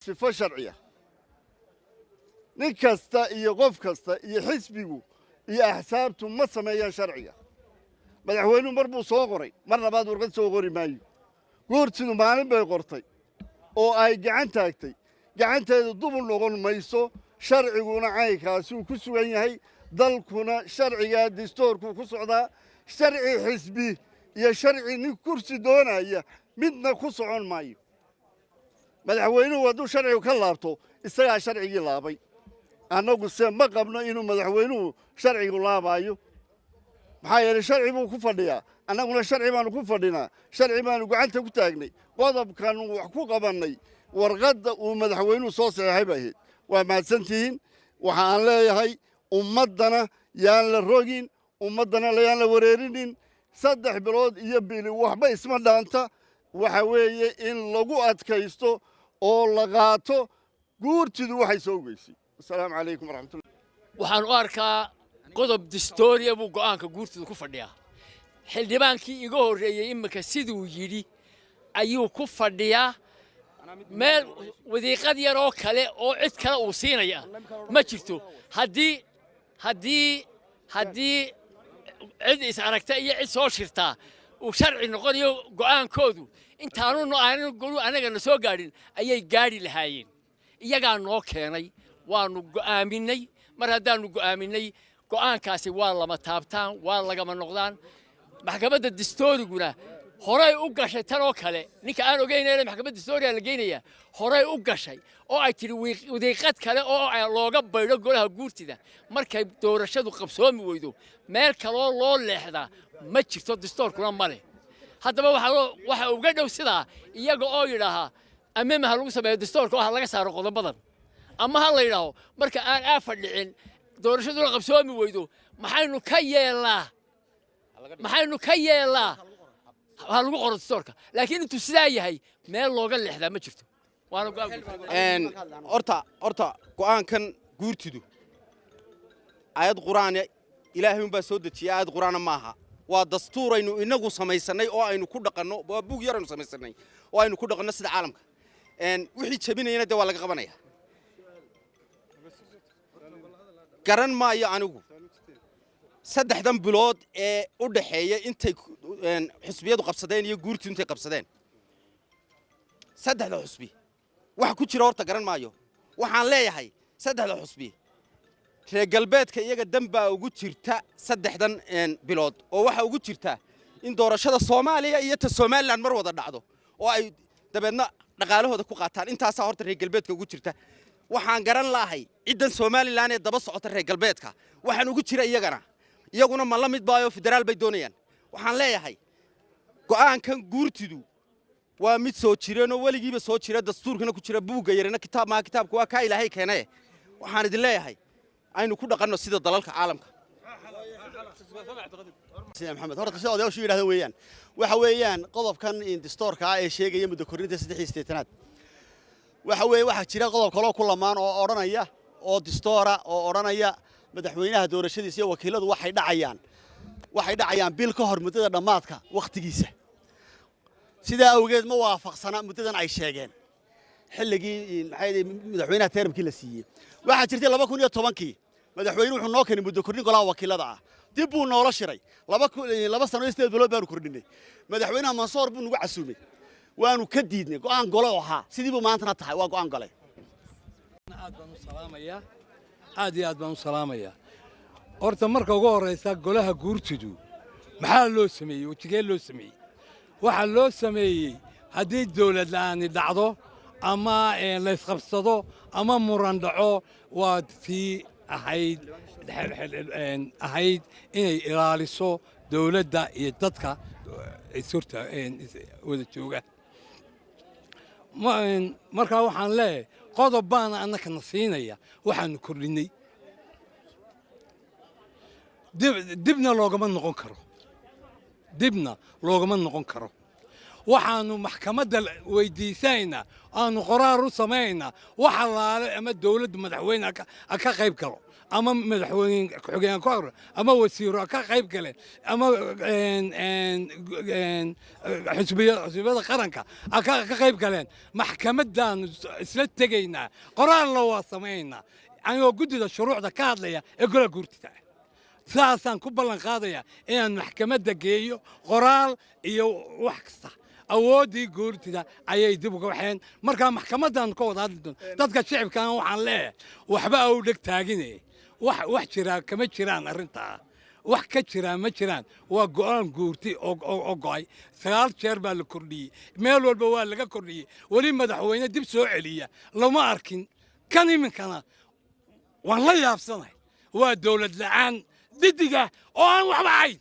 sifo sharciya nin kasta iyo qof kasta iyo xisbigu iyo axsaabtu ma sameeyaan sharciga madaxweynuhu mar buu soo qoray mar labaad warqad soo qori maayo guurtidu maalin bay qortay oo ay gacan taagtay gacanteedu dubul noqon mayso sharciguna caynkaasuu ku sugan yahay dalkuna sharciga dastuurku ku socdaa sharci xisbi iyo sharci nin kursi doonaya midna ku socon maayo madaxweynuhu hadduu sharcigu ka laabto isagaa sharcigii laabay annagu se ma qabno inuu madaxweynuhu sharcigu laabaayo maxaa yeelay sharci buu ku fadhiyaa annaguna sharci baanu ku fadhinaa sharci baanu gacanta ku taagnay qodobkaanu wax ku qabannay warqadda uu madaxweynuhu soo saxeexay bay ahayd waa mahadsantihiin waxaan leeyahay ummaddana yaan la rogin ummaddana yaan la wareerinin 3 bilood iyo bili waxba isma dhaanta waxa weeye in lagu adkaysto oo la qaato guurtidu waxay soo geysay assalaamu calaykum waraxmatullahi waxaan u arkaa qodob dastuuri buu go'aanka guurtidu ku fadhiyaa xildhibaankii iga horeeyay imika siduu yiri ayuu ku fadhiyaa meel wadiiqad yar oo kale oo cid kale uu siinaya ma jirto haddii cid is aragta iyo cid soo shirtaa uu sharci noqonayo go'aankoodu intaanu anagana soo gaadhin ayay gaadhi lahaayeen iyagaa noo keenay waanu go'aaminay mar haddaanu go'aaminay go'aankaasi waa lama taabtaan waa lagama noqdaan maxkamadda dastuuriguna horay u gashay tan oo kale ninka aan ogeynayna maxkamadda dastuuriga la geynaya horay u gashay oo ay tiri wadiiqad kale oo looga baydho golaha guurtida markay doorashadu qabsoomi weydo meel kaloo loo leexdaa ma jirto dastuurkuna male haddaba waxa uga dhow sidaa iyaga oo yidhaahaa ama ha lagu sameeyo dastuurka oo ha laga saaro qodobadan ama ha la yidhaaho marka aan aafad dhicin doorashaduna qabsoomi weydo maxaynu ka yeelaa ha lagu qoro dastuurka laakiin intuu sidaa yahay meel looga leexdaa ma jirto horta go'aankan guurtidu aayad quraan ilaahay unbaa soo dejiyay aayad quraana maaha waa dastuuraynu inagu samaysanay oo aynu ku dhaqanno waa buug yaraynu samaysanay oo aynu ku dhaqanno sida caalamka wixii jabinayna de waa laga qabanaya garan maayo anigu 3 bilood ee u dhaxeeya intay xisbiyadu qabsadeen iyo guurtidu intay qabsadeen 3 xisbi waxa ku jira horta garan maayo waxaan leeyahay 3 xisbi reer galbeedka iyaga dambaa ugu jirta 3 bilood oo waxa ugu jirta in doorashada Soomaaliya iyo ta Soomaaliland mar wada dhacdo oo ay dabeedna dhaqaalahooda ku qaataan intaas horta reer galbeedka ugu jirta waxaan garan lahay ciidan Soomaaliland ee daba socota reer galbeedka waxaan ugu jira iyaguna ma la mid baayo federaal bay doonayaan waxaan leeyahay go'aankan guurtidu waa mid soo jireen oo waligiiba soo jira dastuurkana ku jira buugga yarina kitaabku waa ka ilaahay keenay waxaan idin leeyahay aynu ku dhaqanno sida dalalka caalamka سيدنا محمد هرت قصة أوديو شو يراه ويان وحويان قضب كان إندستور كا شيء جاي مدة كورنيت سدح استثناء وحوي واحد شراء قضب كلا كل ما أورنا إياه أو دستورة أو أورنا إياه مدحوينها دور الشدي يسوي وكيلات واحد عيان بالكهر مدة دماتك وقت جيسه سيدا أوجد موافق سنة مدة عايش شاجين حلقي هذه مدحوينها ترم كل سيء واحد شرتي لما كوني طبانكي مدحوين وحنا ناكن مدة كورنيت كلا وكيلات دبوا نورا شري لبا سنة يستوي بلاد بارو كردني مدحوينها منصور بنو عسومي وانو كديدني قان قلوها سيدي بو مانتنا تحي waa go'aan galay aad baan u salaamaya horta marka ugu horeysa golaha guurtidu maxaa loo sameeyay wajigee loo sameeyay waxa loo sameeyay hadii dawlad la'aan dhacdo ama la isqabsado ama muran dhaco waa tii ahayd inay ilaaliso dawladda iyo dadka surta wada jooga markaa waxaan leeyahay qodob baan annaka na siinaya waxaanu kordhinay dibna loogama noqon karo waxaanu maxkamadda weydiisanaynaa aanu qoraar u samaynaa wax allaale ama dowladda madaxweyne ka qayb galo ama madaxweyne ku-xigeen ku hor ama wasiiro ka qayb galeen ama xisbiyada qaranka ka qayb galeen maxkamadaanu isla tegaynaa qoraalna waa samaynaa anigoo guddida shuruucda ka hadlaya ee golaha guurtida saasaan ku ballan qaadaya inaan maxkamadda geeyo qoraal iyo wax kasta awooddii guurtida ayay dib uga waxeen markaa maxkamaddan ka wada hadli doonto dadka shicibkan waxaan leeyahay waxba au dheg taagine wax jiraa kama jiraan arrintaa wax ka jiraa ma jiraan waa go'aan guurti oo go'ay 9 jeer baa la kordhiyey meel walba waa laga kordhiyey weli madaxweyne dib soo celiya lama arkin kan iminkana waan la yaabsanahay waa dowlad la'aan didiga oo aan waxba ahayn